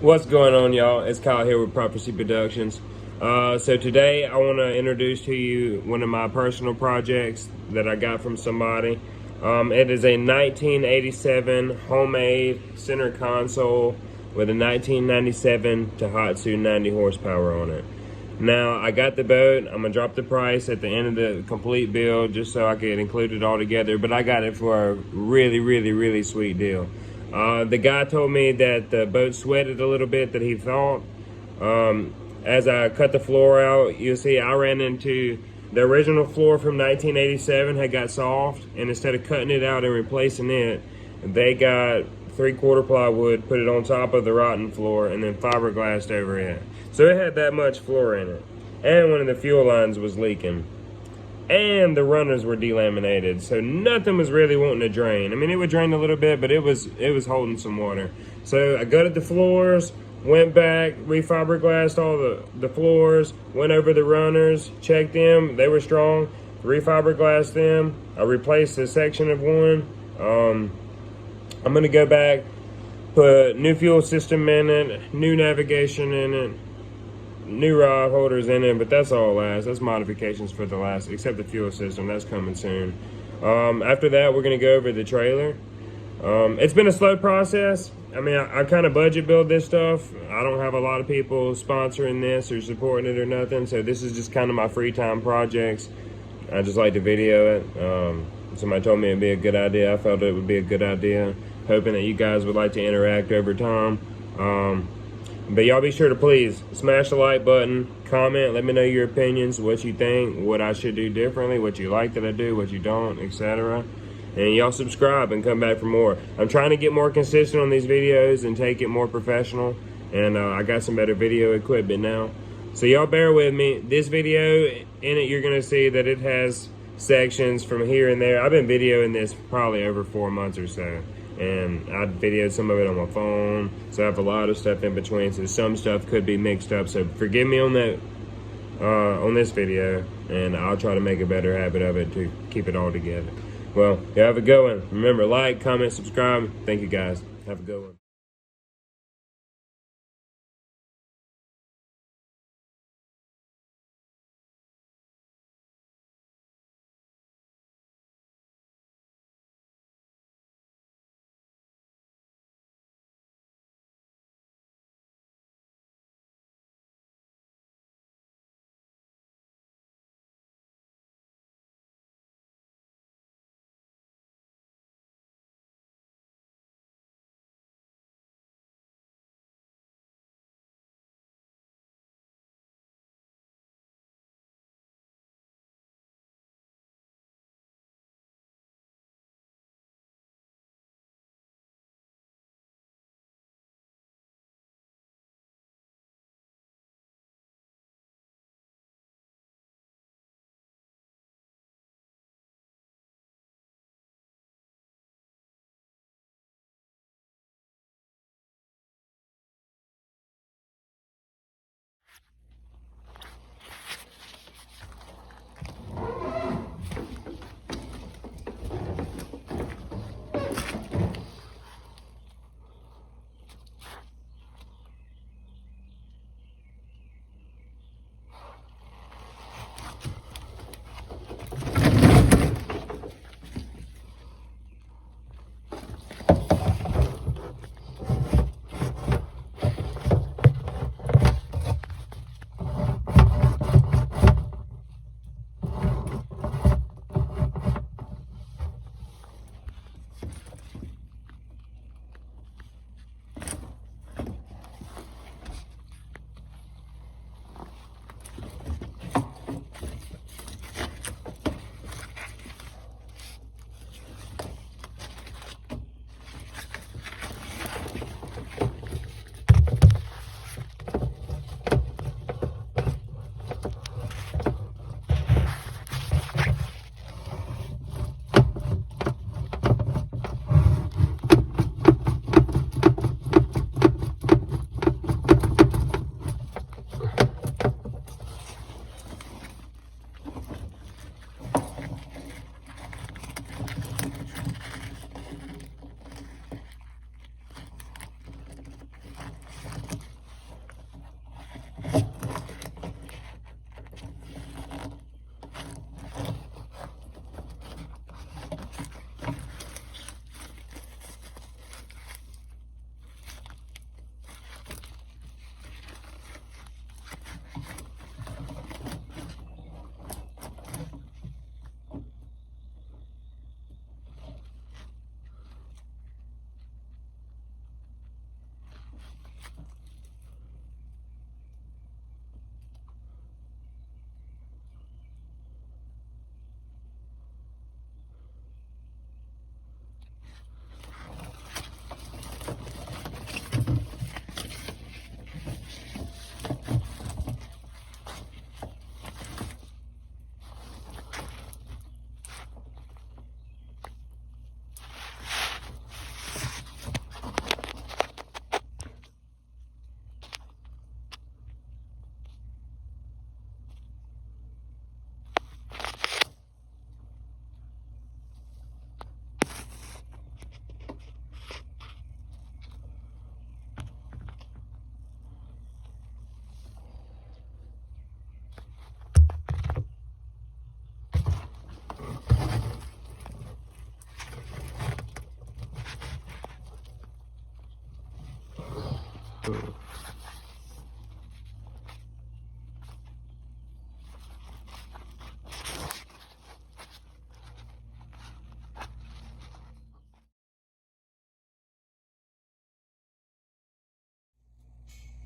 What's going on, y'all? It's Kyle here with Prophecy Productions. So today I want to introduce to you one of my personal projects that I got from somebody. It is a 1987 homemade center console with a 1997 Tohatsu 90 horsepower on it. Now, I got the boat. I'm going to drop the price at the end of the complete build just so I could include it all together. But I got it for a really sweet deal. The guy told me that the boat sweated a little bit that he thought. As I cut the floor out, you'll see I ran into the original floor from 1987 had got soft. And instead of cutting it out and replacing it, they got 3/4 plywood, put it on top of the rotten floor, and then fiberglassed over it. So it had that much floor in it. And one of the fuel lines was leaking. And the runners were delaminated, so nothing was really wanting to drain. I mean, it would drain a little bit, but it was holding some water. So I gutted the floors, went back, refiberglassed all the floors, went over the runners, checked them, they were strong, refiberglassed them. I replaced a section of one. I'm gonna go back, put new fuel system in it, new navigation in it, new rod holders in it, but that's all last. That's modifications for the last, except the fuel system. That's coming soon. After that, we're gonna go over the trailer. It's been a slow process. I mean, I kind of budget build this stuff. I don't have a lot of people sponsoring this or supporting it or nothing, so this is just kind of my free time projects. I just like to video it. Somebody told me it'd be a good idea. I felt it would be a good idea. Hoping that you guys would like to interact over time. But y'all be sure to please smash the like button, comment, let me know your opinions, what you think, what I should do differently, what you like that I do, what you don't, etc. And y'all subscribe and come back for more. I'm trying to get more consistent on these videos and take it more professional. And I got some better video equipment now. So y'all bear with me. This video, in it you're gonna see that it has sections from here and there. I've been videoing this probably over 4 months or so. And I videoed some of it on my phone. So I have a lot of stuff in between. So some stuff could be mixed up. So forgive me on that, on this video. And I'll try to make a better habit of it to keep it all together. Well, you have a good one. Remember, like, comment, subscribe. Thank you guys. Have a good one.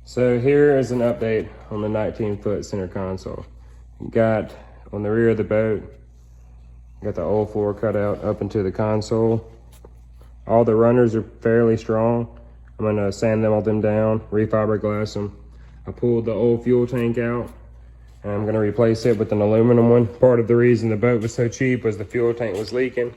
So here is an update on the 19-foot center console. Got on the rear of the boat, got the old floor cut out up into the console. All the runners are fairly strong. I'm gonna sand all them down, refiberglass them. I pulled the old fuel tank out and I'm gonna replace it with an aluminum one. Part of the reason the boat was so cheap was the fuel tank was leaking.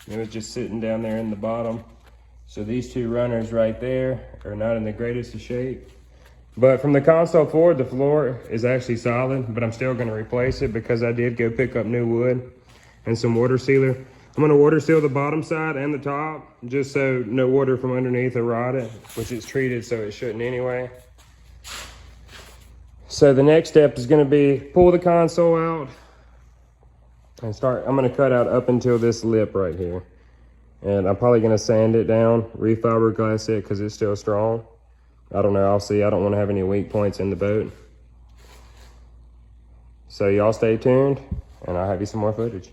It was just sitting down there in the bottom. So these two runners right there are not in the greatest of shape. But from the console forward, the floor is actually solid, but I'm still gonna replace it because I did go pick up new wood and some water sealer. I'm gonna water seal the bottom side and the top, just so no water from underneath will rot it, which is treated so it shouldn't anyway. So the next step is gonna be pull the console out and I'm gonna cut out up until this lip right here. And I'm probably gonna sand it down, refiberglass it because it's still strong. I don't know, I'll see. I don't want to have any weak points in the boat. So y'all stay tuned and I'll have you some more footage.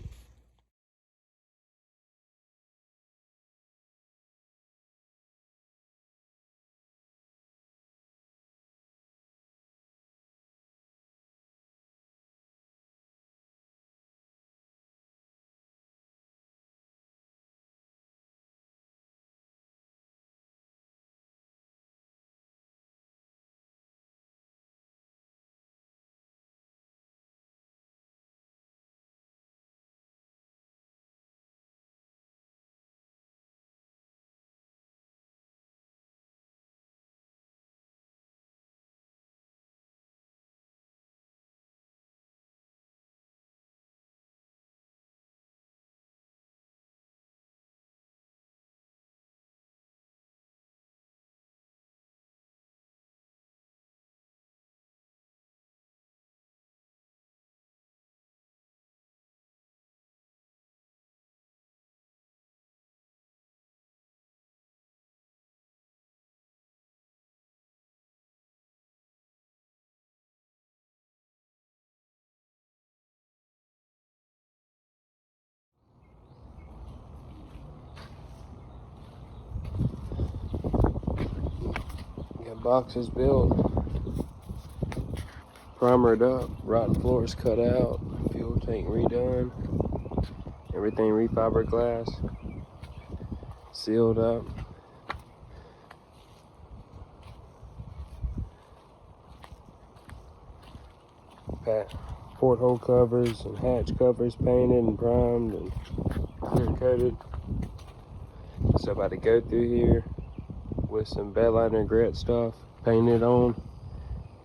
Got boxes built, primered up, rotten floors cut out, fuel tank redone, everything refiberglass, sealed up. Porthole covers and hatch covers painted and primed and clear coated. So about to go through here with some bedliner grit stuff, paint it on,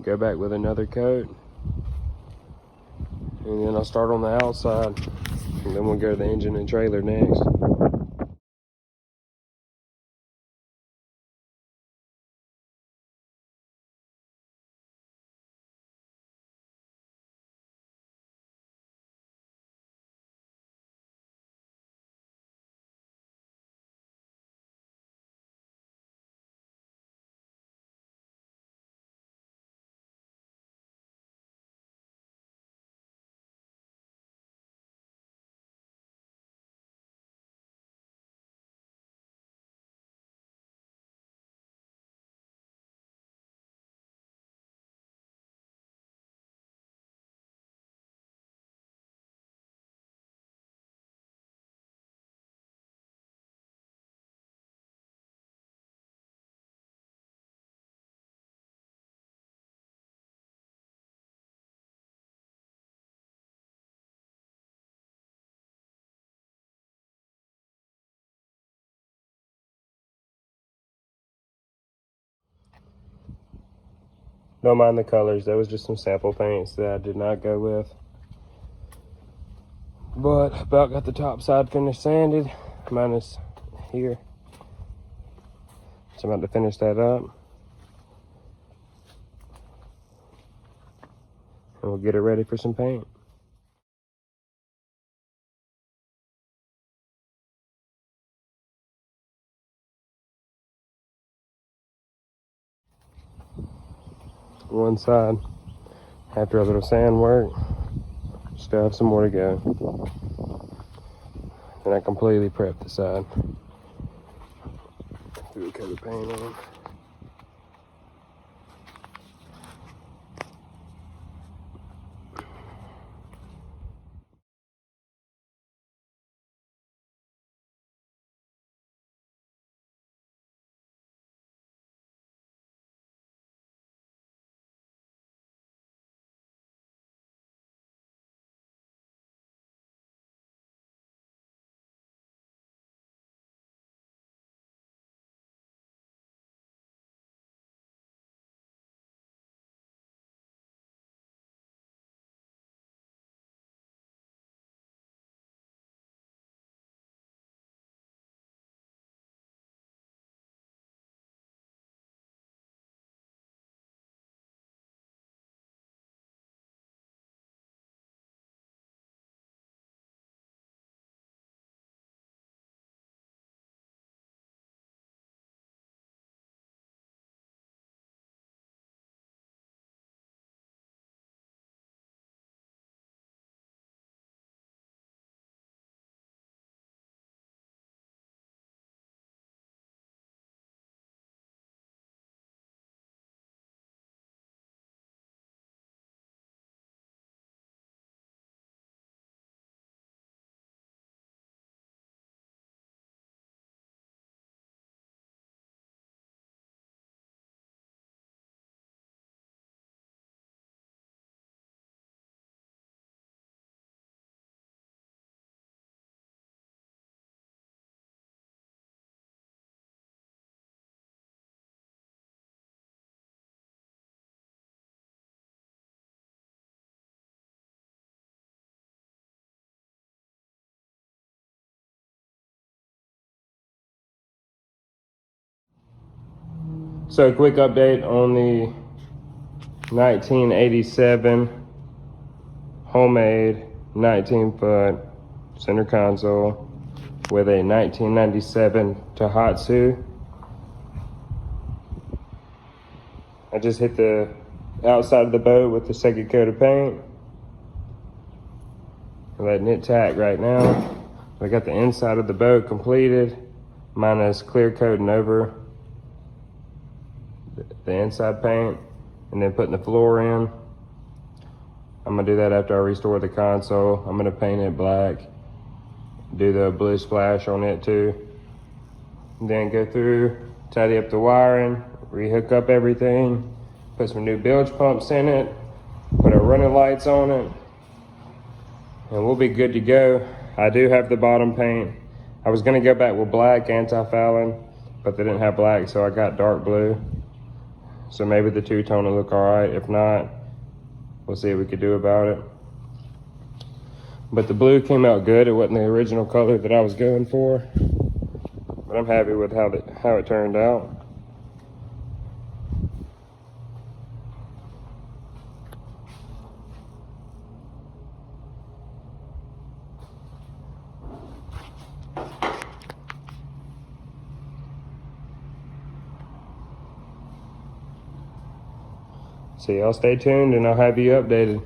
go back with another coat, and then I'll start on the outside, and then we'll go to the engine and trailer next. Don't mind the colors, that was just some sample paints that I did not go with. But about got the top side finished sanded, minus here. So I'm about to finish that up. And we'll get it ready for some paint. one side. After a little sand work, still have some more to go. And I completely prepped the side. Do a coat of paint on. So a quick update on the 1987 homemade 19-foot center console with a 1997 Tohatsu. I just hit the outside of the boat with the second coat of paint. I'm letting it tack right now. I got the inside of the boat completed, minus clear coating over the inside paint and then putting the floor in. I'm gonna do that after I restore the console. I'm gonna paint it black, do the blue splash on it too. And then go through, tidy up the wiring, rehook up everything, put some new bilge pumps in it, put our running lights on it, and we'll be good to go. I do have the bottom paint. I was gonna go back with black anti-fouling, but they didn't have black, so I got dark blue. So maybe the two-tone will look all right. If not, we'll see what we could do about it. But the blue came out good. It wasn't the original color that I was going for, but I'm happy with how it turned out. So y'all stay tuned and I'll have you updated.